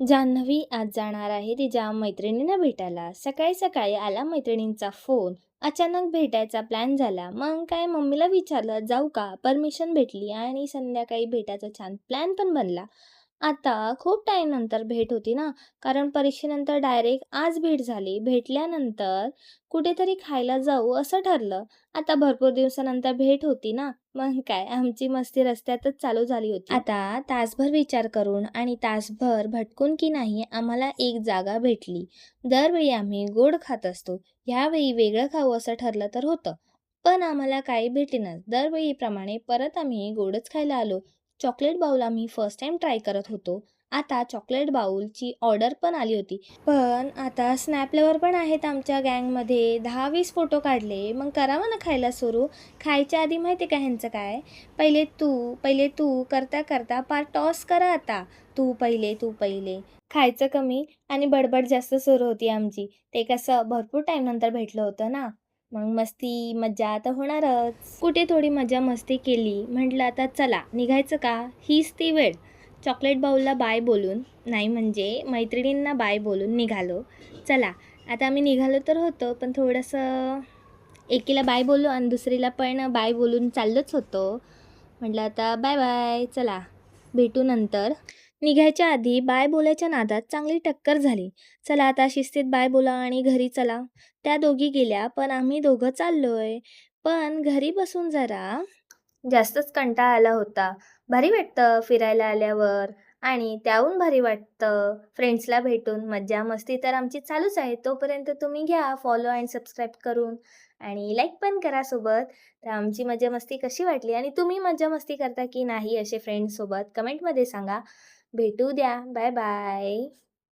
जान्हवी आज जाणार आहे तिच्या मैत्रिणींना भेटायला. सकाळी सकाळी आला मैत्रिणींचा फोन. अचानक भेटायचा प्लॅन झाला. मग काय मम्मीला विचारलं जाऊ का? परमिशन भेटली आणि संध्याकाळी भेटायचा छान प्लॅन पण बनला. आता खूप टाईम नंतर भेट होती ना, कारण परीक्षेनंतर डायरेक्ट आज भेट झाली. भेटल्यानंतर कुठेतरी खायला जाऊ असं ठरलं. आता भरपूर दिवसानंतर भेट होती ना, मग काय आमची मस्ती रस्त्यातच चालू झाली होती. आता तासभर विचार करून आणि तासभर भटकून की नाही आम्हाला एक जागा भेटली. दरवेळी आम्ही गोड खात असतो, ह्यावेळी वेगळं खाऊ असं ठरलं तर होतं. पण आम्हाला काही भेटेनाच. दरवेळीप्रमाणे परत आम्ही गोडच खायला आलो. चॉकलेट बाउल आम्ही फर्स्ट टाइम ट्राय करत होतो. आता चॉकलेट बाउलची ऑर्डर पण आली होती. पण आता स्नॅप लवर पण आहेत आमच्या गँगमध्ये. 10-20 फोटो काढले. मग करावं ना खायला सुरू. खायच्या आधी माहिती का ह्यांचं काय? पहिले तू करता करता पार टॉस करा आता. तू पहिले. खायचं कमी आणि बडबड जास्त सुरू होती आमची. ते कसं भरपूर टाईम नंतर भेटलं होतं ना. मग मस्ती, मज्जा तर होणारच. कुठे थोडी मजा मस्ती केली. म्हटलं आता चला निघायचं का? हीच ती वेळ. चॉकलेट बाउलला बाय बोलून, नाही म्हणजे मैत्रिणींना बाय बोलून निघालो. चला, आता आम्ही निघालो तर होतो, पण थोडंसं एकीला बाय बोललो आणि दुसरीला पण बाय बोलून चाललोच होतो. म्हटलं आता बाय बाय, चला भेटू नंतर. निघायच्या आधी बाय बोलायच्या नादात चांगली टक्कर झाली. चला आता शिस्तीत बाय बोला आणि घरी चला. त्या दोघी गेल्या, पण आम्ही दोघं चाललोय. पण घरी बसून जरा जास्तच कंटाळा आला होता. भारी वाटतं फिरायला आल्यावर आणि त्याहून भारी वाटतं फ्रेंड्सला भेटून. मज्जा मस्ती तर आमची चालूच आहे. तोपर्यंत तुम्ही घ्या फॉलो आणि सबस्क्राईब करून आणि लाईक पण करा सोबत. तर आमची मजा मस्ती कशी वाटली आणि तुम्ही मजा मस्ती करता की नाही असे फ्रेंड्ससोबत कमेंटमध्ये सांगा. भेटू द्या. Bye bye.